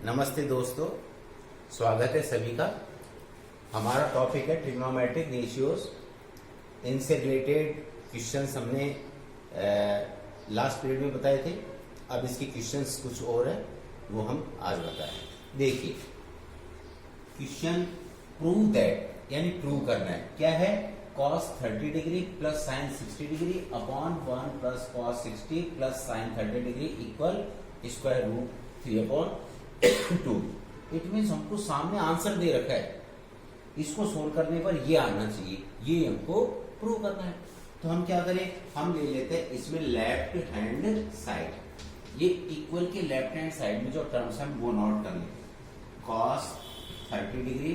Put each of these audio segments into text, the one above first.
नमस्ते दोस्तों, स्वागत है सभी का। हमारा टॉपिक है ट्रिग्नोमेट्रिक रेशियोज। इनसे रिलेटेड क्वेश्चंस हमने लास्ट पीरियड में बताए थे। अब इसके क्वेश्चंस कुछ और है, वो हम आज बताएं। देखिए, क्वेश्चन प्रूव दैट, यानी प्रूव करना है। क्या है? cos 30 degree plus sine 60 degree upon 1 plus cos 60 plus sine 30 degree equal square root 3 upon 2। It means हमको सामने आंसर दे रखा है, इसको सोल्व करने पर ये आना चाहिए, ये हमको प्रूव करना है। तो हम क्या करें, हम ले लेते हैं इसमें लेफ्ट हैंड साइड। ये इक्वल के लेफ्ट हैंड साइड में जो टर्म्स हैं वो नोट कर लें। cos 30 degree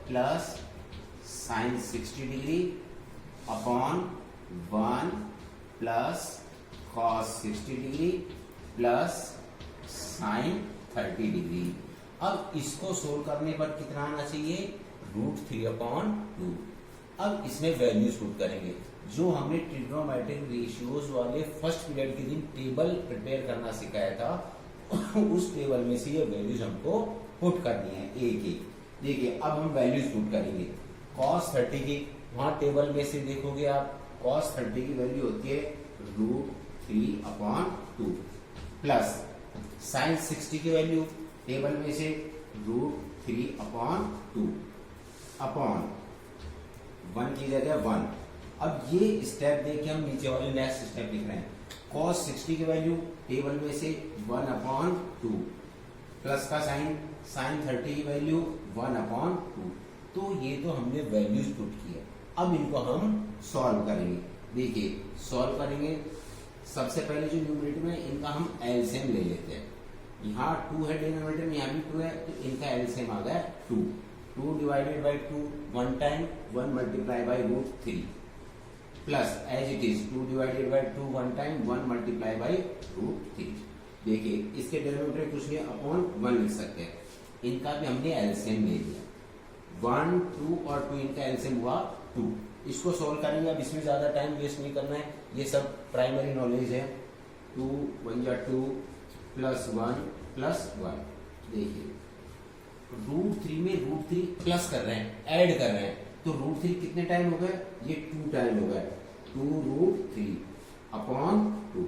plus sine 60 degree upon 1 plus cos 60 degree plus sine 30 degree. अब इसको सोल्व करने पर कितना आना चाहिए? √3 अपॉन 2। अब इसमें वैल्यूज पुट करेंगे, जो हमने ट्रिग्नोमेट्रिक रेशियोज वाले फर्स्ट पीरियड के दिन टेबल प्रिपेयर करना सिखाया था उस टेबल में से ये वैल्यूज हमको पुट करनी है एक एक। देखिए, अब हम वैल्यूज पुट करेंगे। cos 30 की वहां टेबल में से देखोगे आप, cos 30 की वैल्यू होती है √3 अपॉन 2 प्लस साइन 60 की वैल्यू टेबल में से √3 अपॉन 2 अपॉन 1 की जगह 1। अब ये स्टेप देख के हम नीचे वाले नेक्स्ट स्टेप लिख रहे हैं। cos 60 की वैल्यू टेबल में से 1 अपॉन 2 प्लस का साइन 30 की वैल्यू 1 अपॉन 2। तो ये तो हमने वैल्यूज पुट किए। अब इनको हम सॉल्व करेंगे। देखिए, सॉल्व करेंगे, सबसे पहले जो न्यूमरेटर में इनका हम एलसीएम ले लेते हैं। यहाँ 2 है डिनोमिनेटर में, यहाँ भी 2 है, तो इनका एलसीएम आ गया 2। 2 divided by 2 1 time, 1 multiply by √3 plus as it is 2 divided by 2 1 time, 1 multiply by √3। देखिए, इसके डिनोमिनेटर कुछ नहीं, अपॉन 1 लिख सकते हैं। इनका भी हमने एलसीएम ले लिया। 1 2 और 2 इनका एलसीएम हुआ 2। इसको सोल्व करेंगे। अब इसमें ज्यादा टाइम वेस्ट नहीं करना है, ये सब प्राइमरी नॉलेज है। 2 1 जा 2 प्लस 1 प्लस 1। देखिए, √3 में √3 प्लस कर रहे हैं, ऐड कर रहे हैं, तो √3 कितने टाइम हो गए? ये 2 टाइम हो गए। 2√3 अपॉन 2।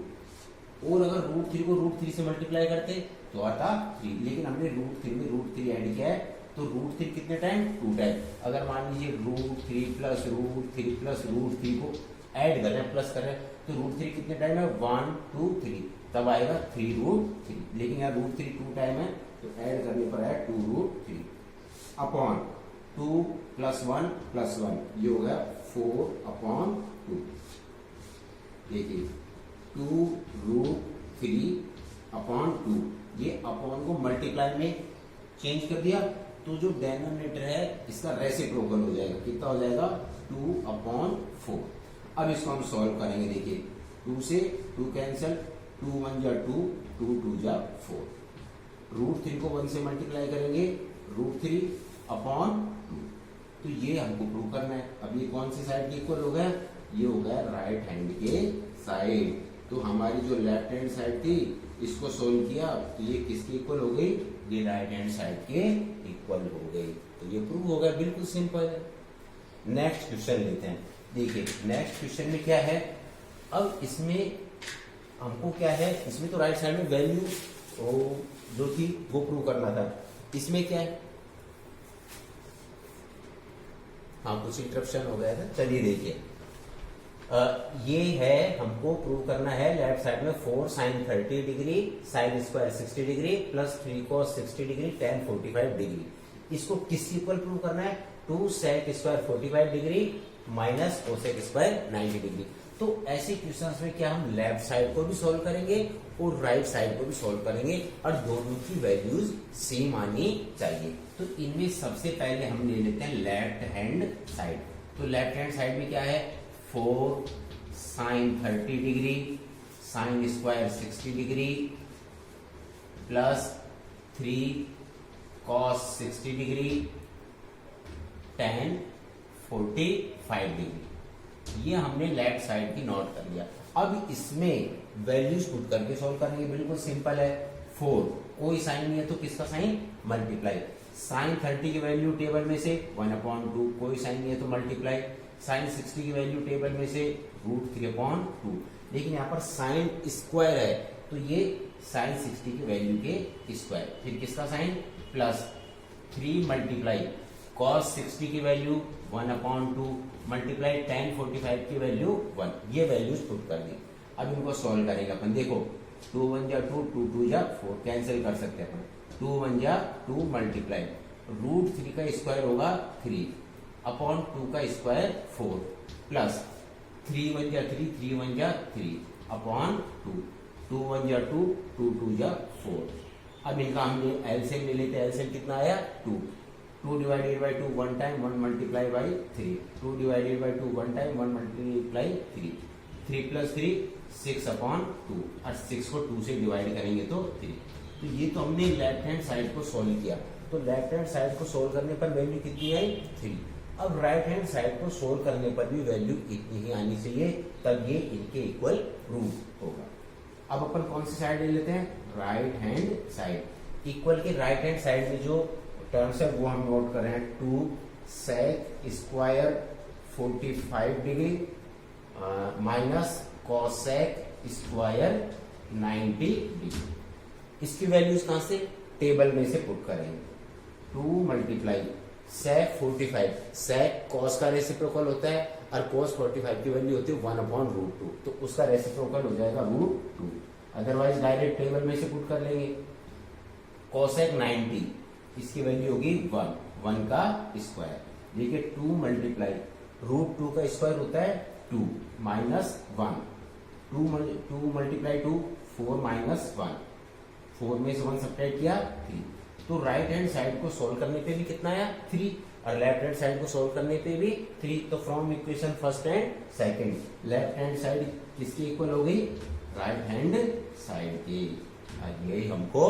और अगर √3 को √3 से मल्टीप्लाई करते तो आता 3, लेकिन हमने √3 में √3 ऐड किया है, तो √3 कितने टाइम? 2 टाइम। अगर मान लीजिए √3 प्लस √3 को ऐड कर रहे हैं, प्लस कर रहे हैं, तो √3 कितने टाइम है? 1 2 3, तब आएगा 3√3। लेकिन यहाँ √3 2 टाइम है, तो ऐड करने पर आया 2√3 अपॉन 2 प्लस 1, ये हो गया 4 अपॉन 2। देखिए, 2√3 अपॉन 2, ये अपॉन को मल्टीप्लाई में चेंज कर दिया, तो जो डिनोमिनेटर है इसका रेसिप्रोकल हो जाएगा। कितना हो जाएगा? 2 अपॉन 4। अब इसको हम सॉल्व करेंगे। देखिए, 2 से 2 कैंसिल, 2 1 जा 2, 2 2 जा 4। √3 को 1 से मल्टीप्लाई करेंगे, √3 अपॉन 2। तो ये हमको प्रूव करना है। अब ये कौन सी साइड के इक्वल हो गया? ये हो गया राइट हैंड के साइड। तो हमारी जो लेफ्ट हैंड साइड थी, इसको सोल्व किया तो ये किसके इक्वल हो गई? ये राइट हैंड साइड के इक्वल हो गई। तो ये प्रूव हो गया, बिल्कुल सिंपल है। नेक्स्ट क्वेश्चन लेते हैं। देखिए, नेक्स्ट क्वेश्चन में क्या है? अब इसमें हमको क्या है, इसमें तो राइट साइड में वैल्यू जो थी वो प्रूव करना था। इसमें क्या है? हाँ, कुछ इंटरप्शन हो गया था। चलिए देखिए, ये है, हमको प्रूव करना है लेफ्ट साइड में 4 sine 30 degree sine square 60 degree plus 3 cos 60 degree tan 45 degree. इसको किस इक्वल प्रूव करना है? 2 sec square 45 degree minus cosec square 90 degree. तो ऐसे क्वेश्चंस में क्या हम लेफ्ट साइड को भी सोल्व करेंगे और राइट साइड को भी सोल्व करेंगे, और दोनों की वैल्यूज सेम आनी चाहिए। तो इनमें सबसे पहले हम ले लेते हैं लेफ्ट हैंड साइड। तो लेफ्ट हैंड साइड में क्या है? 4 sine 30 degree sine square 60 degree plus 3 cos 60 degree tan 45 degree. ये हमने लेफ्ट साइड की नोट कर लिया। अब इसमें वैल्यूज पुट करके सॉल्व करेंगे, बिल्कुल सिंपल है। 4 कोई साइन नहीं है तो किसका साइन मल्टीप्लाई। साइन 30 की वैल्यू टेबल में से 1/2, कोई साइन नहीं है तो मल्टीप्लाई। साइन 60 की वैल्यू टेबल में से √3/2, लेकिन यहाँ पर साइन स्क्वायर है तो ये साइन 60 की वैल्यू के स्क्वायर, फिर किसका साइन प्लस 3 मल्टीप्लाई कॉस 60 की वैल्यू 1/2 मल्टीप्लाई tan 45 की वैल्यू 1, ये वैल्यूज पुट कर दी। अब इनको सॉल्व करेंगे अपन। देखो 2 1 जा 2, 2 2 जा 4, कैंसिल कर सकते हैं अपन। 2 1 जा 2 मल्टीप्लाई √3 का स्क्वायर होगा 3/2 का स्क्वायर 4 प्लस 3 1 जा 3, 3 1 जा 3/2, 2 1 जा 2, 2 2 जा 4। अब इनका हम एलसीएम ले लेते हैं। एलसीएम कितना आया 2 divided by 2 1 time 1 multiply by 3, 2 divided by 2 1 time 1 multiply 3, 3 plus 3 6/2, और 6 को 2 से डिवाइड करेंगे तो 3। तो ये तो हमने लेफ्ट हैंड साइड को सोल्व किया। तो लेफ्ट हैंड साइड को सोल्व करने पर वैल्यू कितनी आई 3। अब राइट हैंड साइड को सोल्व करने पर भी वैल्यू इतनी ही आनी चाहिए, तब ये इनके इक्वल प्रूव होगा। अब अपन कौन सी साइड ले लेते हैं, राइट हैंड साइड। इक्वल के राइट हैंड साइड में जो टर्म्स है वो हम नोट कर रहे हैं। 2 sec square 45 degree minus cosec square 90 degree. इसकी वैल्यूज कहां से, टेबल में से पुट करेंगे। 2 मल्टीप्लाई sec 45, sec cos का रेसिप्रोकल होता है और cos 45 की वैल्यू होती है 1/√2, तो उसका रेसिप्रोकल हो जाएगा √2। अदरवाइज डायरेक्ट टेबल में से पुट कर लेंगे। cosec 90, इसकी वैल्यू होगी 1 का स्क्वायर। देखिए 2 मल्टीप्लाई √2 का स्क्वायर होता है 2 माइनस 1, 2 मल्टीप्लाई 2 4 माइनस 1, 4 में से 1 सब्ट्रैक्ट किया 3। तो राइट हैंड साइड को सोल्व करने पे भी कितना आया 3, और लेफ्ट हैंड साइड को सोल्व करने पे भी 3। तो from equation first and second, left hand side किसकी इक्वल हो गई, राइट हैंड साइड की। यही हमको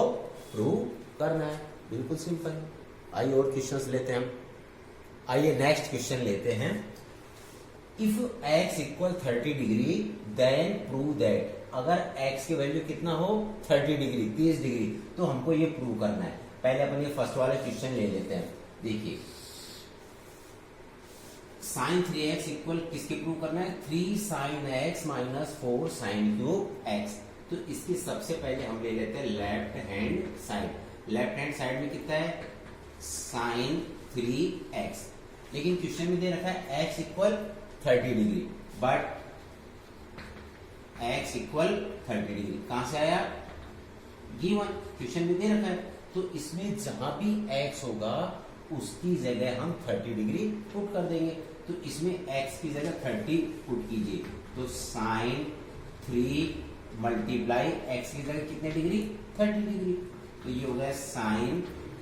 प्रूव करना है, बिल्कुल सिंपल है। आइए और क्वेश्चंस लेते हैं हम। आइए नेक्स्ट क्वेश्चन लेते हैं। If x equal 30 degree then prove that, अगर x की वैल्यू कितना हो 30 डिग्री 30 डिग्री, तो हमको ये प्रूव करना है। पहले अपन ये फर्स्ट वाला क्वेश्चन ले लेते हैं। देखिए sin 3x इक्वल किसके प्रूव करना है, 3 sin x minus 4 sin cube x। तो इसकी सबसे पहले हम ले लेते हैं left hand side. Left hand side में कितना है sin 3x, लेकिन क्वेश्चन में दे रखा है x equal 30 degree, but x equal 30 degree कहां से आया, गिवन क्वेश्चन में दे रखा है। तो इसमें जहां भी x होगा उसकी जगह हम 30 डिग्री पुट कर देंगे। तो इसमें x की जगह 30 पुट कीजिए, तो sin 3 मल्टीप्लाई x की जगह कितने डिग्री 30 डिग्री, तो ये हो गया sin।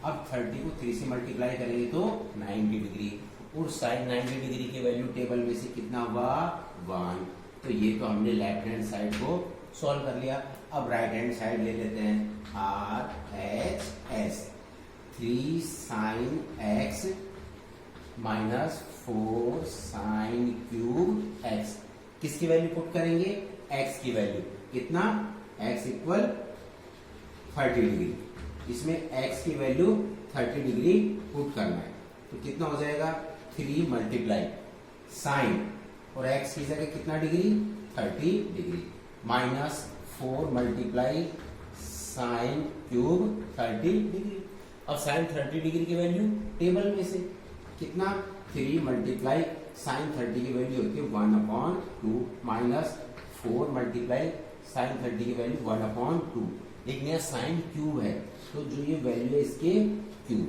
अब 30 को 3 से मल्टीप्लाई करेंगे तो 90 डिग्री, और sin 90 डिग्री की वैल्यू टेबल में से कितना हुआ 1। तो ये तो हमने लेफ्ट हैंड साइड को सॉल्व कर लिया। अब राइट हैंड साइड ले लेते हैं, RHS 3 sin x minus 4 sin cube x। किसकी वैल्यू पुट करेंगे, x की वैल्यू कितना, x इक्वल 30 डिग्री। इसमें x की वैल्यू 30 डिग्री पुट करना है, तो कितना हो जाएगा 3 मल्टीप्लाई साइन, और x की जगह कितना degree 30 degree, minus 4 multiply sine cube 30 degree. अब साइन 30 डिग्री की वैल्यू टेबल में से कितना, 3 मल्टीप्लाई साइन 30 की वैल्यू होती है 1/2 माइनस 4 मल्टीप्लाई साइन 30 की वैल्यू 1/2। लेकिन यह साइन क्यूब है, तो जो ये वैल्यू है इसके क्यूब,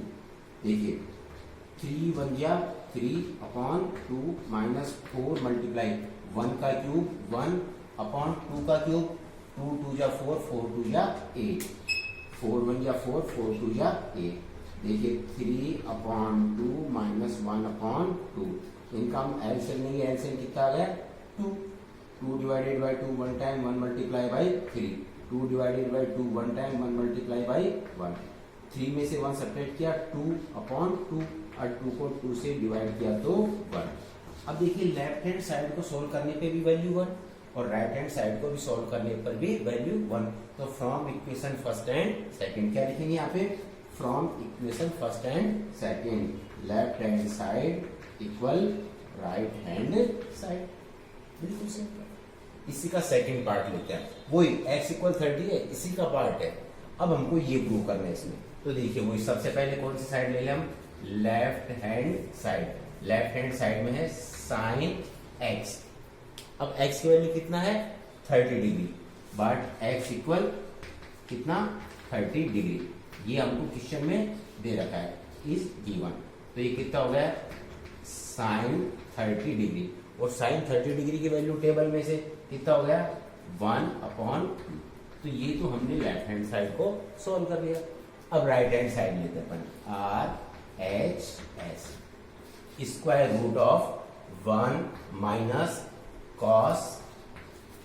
देखिए 3 1 जा 3/2 माइनस 4 मल्टीप्लाई 1 का क्यूब 1/2 का क्यूब, 2 2 जा 4, 4 2 जा 8, 4 1 जा 4, 4 2 जा 8। देखिए 3/2 माइनस 1/2, इनका हम एलसीएम लेंगे। एलसीएम कितना आ गया 2, 2 divided by 2 1 time 1 multiply by 3, 2 divided by 2 1 time 1 multiply by 1, 3 में से 1 सब्ट्रैक्ट किया 2/2, और 2 को 2 से डिवाइड किया तो 1। अब देखिए लेफ्ट हैंड साइड को सोल्व करने पे भी वैल्यू 1, और राइट हैंड साइड को भी सॉल्व करने पर भी वैल्यू 1। तो from equation first and second क्या लिखेंगे यहाँ पे, from equation first and second left hand side equal right hand side. बिल्कुल सिंपल। इसी का सेकंड पार्ट लेते हैं, वही x इक्वल 30 है, इसी का पार्ट है। अब हमको ये प्रूव करना है इसमें। तो देखिए वही सबसे पहले कौन सी साइड ले लें हम, left hand side. Left hand side में है साइन x। अब x की वैल्यू कितना है 30 डिग्री, बट x इक्वल कितना 30 डिग्री। ये हमको क्वेश्चन में दे रखा है, इज गिवन। तो ये कितना हो गया साइन 30 डिग्री, और साइन 30 डिग्री की वैल्यू टेबल में से कितना हो गया 1/2। तो ये तो हमने लेफ्ट हैंड साइड को सोल्व कर लिया। अब राइट हैंड साइड लेते अपन, RHS square root of 1 minus cos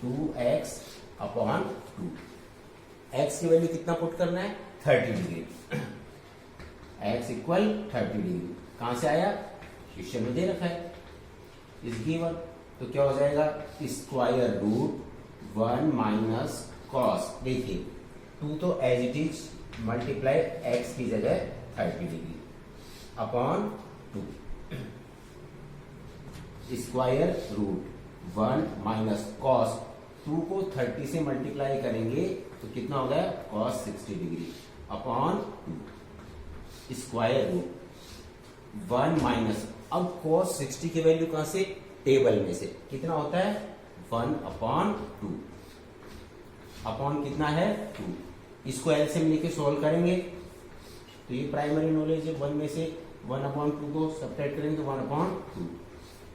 2x/2। x की वैल्यू कितना पुट करना है 30 डिग्री, x इक्वल 30 डिग्री। कहां से आया, क्वेश्चन में दे रखा है, इज गिवन। तो क्या हो जाएगा स्क्वायर रूट 1 माइनस कॉस, देखिए 2 तो as it is multiply x की जगह 30 degree upon 2 square root 1 minus cos 2 को 30 से मल्टीप्लाई करेंगे तो कितना हो गया cos 60 degree upon 2 square root 1 minus, अब कॉस 60 की वैल्यू कहां से, टेबल में से कितना होता है 1/2 अपॉन कितना है 2। इसको एलसीएम लेके सॉल्व करेंगे तो ये प्राइमरी नॉलेज है, 1 में से 1/2 को सब्ट्रैक्ट करेंगे तो 1/2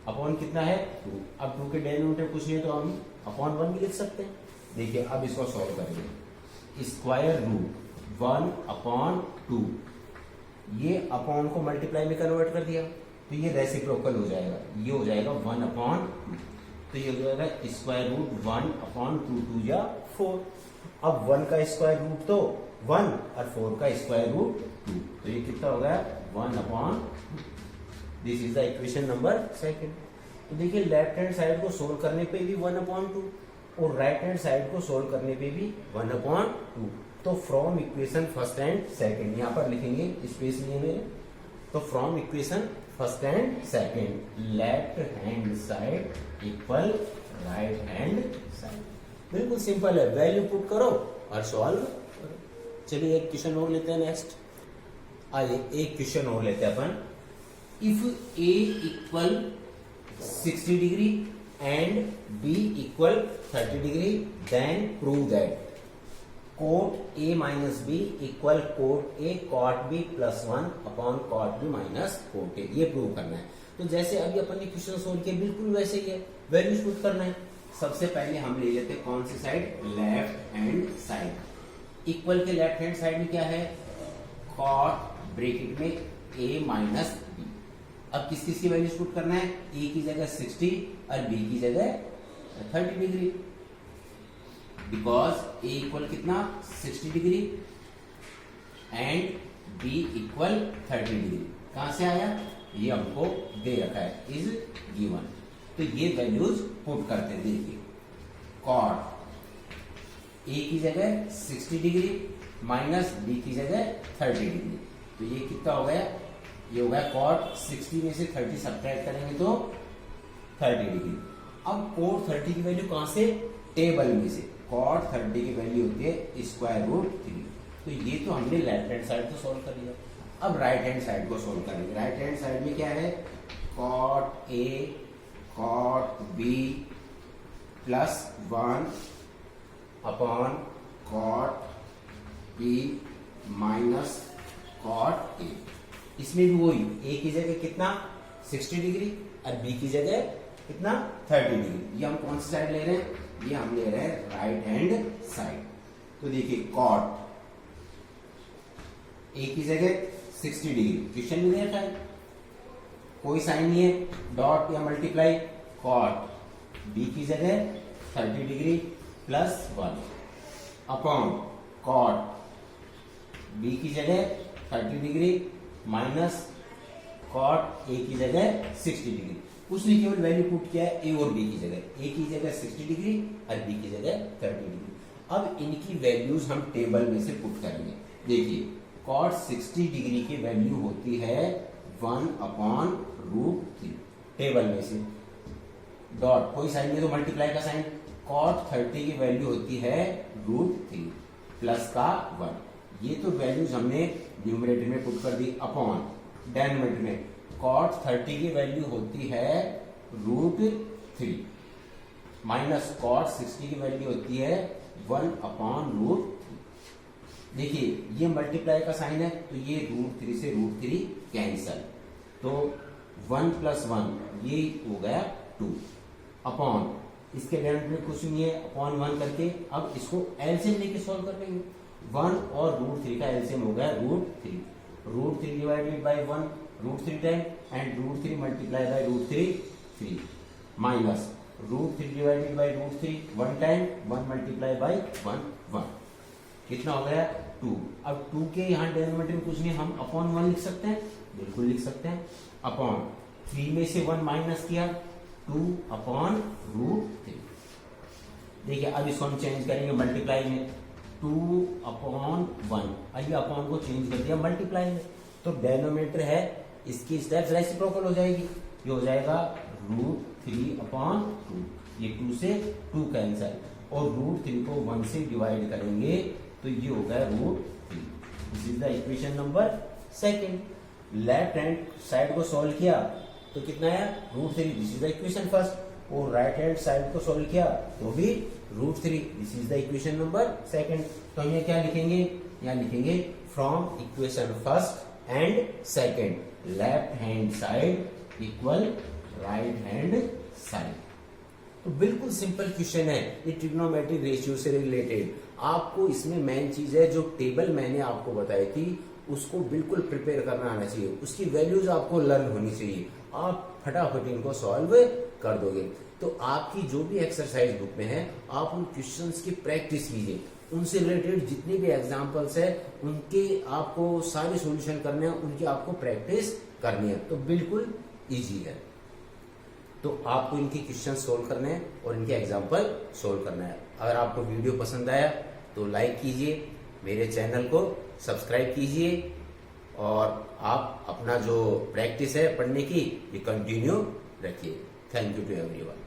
अपॉन कितना है 2। अब 2 के डेरिवेटिव कुछ नहीं तो हम अपॉन 1 भी लिख सकते हैं। देखिए अब इसको सॉल्व करेंगे, स्क्वायर रूट 1/2, ये अपॉन को मल्टीप्लाई में कन्वर्ट कर दिया तो ये रेसिप्रोकल हो जाएगा, ये हो जाएगा 1/2। तो ये हो जाएगा स्क्वायर रूट 1/2, 2 या 4। अब 1 का स्क्वायर रूट तो 1 और 4 का स्क्वायर रूट 2, तो ये कितना हो गया 1/2। This is the equation number second. तो देखिए लेफ्ट हैंड साइड को सोल्व करने पे भी 1/2 और राइट हैंड साइड को सोल्व करने पे भी 1/2। तो from equation first and second, यहाँ पर लिखेंगे स्पेस लिए में, तो from equation first and second left hand side equal right hand side. बिल्कुल सिंपल है, वैल्यू पुट करो और सॉल्व करो। चलिए एक क्वेश्चन और लेते हैं नेक्स्ट। आइए एक क्वेश्चन और लेते हैं अपन। If a equal 60 degree and b equal 30 degree then prove that cot a minus b equal cot a cot b plus 1 upon cot b minus cot a, ये प्रूव करना है। तो जैसे अभी अपन ने क्वेश्चन सोल्व किया बिल्कुल वैसे ही है, वैल्यूज पुट करना है। सबसे पहले हम ले लेते हैं कौन सी side, left hand side. Equal के लेफ्ट हैंड साइड में क्या है cot ब्रैकेट में a माइनस b। अब किस किस की वैल्यूज पुट करना है, a की जगह 60 और b की जगह 30 डिग्री, बिकॉज a इक्वल कितना 60 degree and b equal 30 degree. कहां से आया, ये हमको दे रखा है, इज गिवन। तो ये वैल्यूज पुट करते हैं। देखिए कॉट a की जगह 60 डिग्री माइनस b की जगह 30 डिग्री, तो ये कितना हो गया, ये हो गया कॉट 60 में से 30 सब्ट्रैक्ट करेंगे तो 30 डिग्री। अब कॉट 30 की वैल्यू कहां से, टेबल में से। कॉट 30 की वैल्यू होती है स्क्वायर रूट 3। तो ये तो हमने लेफ्ट हैंड साइड को सोल्व कर लिया। अब राइट हैंड साइड को सोल्व करेंगे। राइट हैंड साइड में क्या है, cot a cot b plus 1 upon cot b minus cot a। इसमें भी वही, a की जगह कितना 60 डिग्री और b की जगह कितना 30 डिग्री। ये हम कौन सी साइड ले रहे हैं, ये हम ले रहे हैं राइट हैंड साइड। तो देखिए कॉट a की जगह 60 डिग्री, क्वेश्चन में दे रखा है, कोई साइन नहीं है, डॉट या मल्टीप्लाई, कॉट b की जगह 30 degree plus 1 upon cot b की जगह 30 डिग्री माइनस कॉट a की जगह 60 डिग्री। उसने केवल वैल्यू पुट किया है ए और बी की जगह, ए की जगह 60 डिग्री और बी की जगह 30 डिग्री। अब इनकी वैल्यूज हम टेबल में से पुट करेंगे। देखिए cot 60 डिग्री की वैल्यू होती है 1/√3 टेबल में से, डॉट कोई साइन में तो मल्टीप्लाई का साइन, cot 30 की वैल्यू होती है √3 प्लस का 1। ये तो वैल्यूज हमने न्यूमरेटर में पुट कर दी, अपॉन डिनोमिनेटर में cot 30 की वैल्यू होती है √3 माइनस cot 60 की वैल्यू होती है 1/√3। देखिए ये मल्टीप्लाई का साइन है तो ये √3 से √3 कैंसल, तो 1 + 1 ये हो गया 2 अपॉन इसके डिनोमिनेटर में कुछ नहीं है, अपॉन 1 करके अब इसको एलसीएम लेके सॉल्व कर लेंगे। 1 और √3 का एलसीएम हो गया √3, √3 divided by 1 √3 time and √3 multiply by √3 3 minus √3 divided by √3 1 time 1 multiply by 1 1 कितना हो गया 2। अब 2 के यहाँ डिनोमिनेटर में कुछ नहीं, हम अपॉन 1 लिख सकते हैं, बिल्कुल लिख सकते हैं। अपॉन 3 में से 1 माइनस किया 2/√3। देखिए अब इसको हम चेंज करेंगे मल्टीप्लाई में, 2/1 आइए अपॉन को चेंज कर दिया मल्टीप्लाई में, तो डिनोमिनेटर है इसकी स्टेप्स रेसिप्रोकल हो जाएगी, ये हो जाएगा √3/2, ये 2 से 2 कैंसल और √3 को 1 से डिवाइड करेंगे तो ये हो गया √3। This is the equation number second. Left hand side को सॉल्व किया तो कितना आया √3, this is the equation first, और राइट हैंड साइड को सॉल्व किया तो भी √3, this is the equation number second. तो हम ये क्या लिखेंगे, यहाँ लिखेंगे from equation first and second left hand side equal right hand side. तो बिल्कुल सिंपल क्वेश्चन है ये, ट्रिग्नोमेट्रिक रेशियो से रिलेटेड। आपको इसमें मेन चीज है जो टेबल मैंने आपको बताई थी उसको बिल्कुल प्रिपेयर करना आना चाहिए, उसकी वैल्यूज आपको लर्न होनी चाहिए, आप फटाफट इनको सॉल्व कर दोगे। तो आपकी जो भी एक्सरसाइज बुक में है आप उन क्वेश्चंस की प्रैक्टिस कीजिए, उनसे रिलेटेड जितने भी एग्जांपल्स है उनके आपको सारे सॉल्यूशन करने हैं, उनकी आपको प्रैक्टिस करनी है, तो बिल्कुल इजी है। तो आपको इनके क्वेश्चन सोल्व करने हैं और इनके एग्जाम्पल सोल्व करना है। अगर आपको वीडियो पसंद आया तो लाइक कीजिए, मेरे चैनल को सब्सक्राइब कीजिए और आप अपना जो प्रैक्टिस है पढ़ने की ये कंटिन्यू रखिए। Thank you to everyone.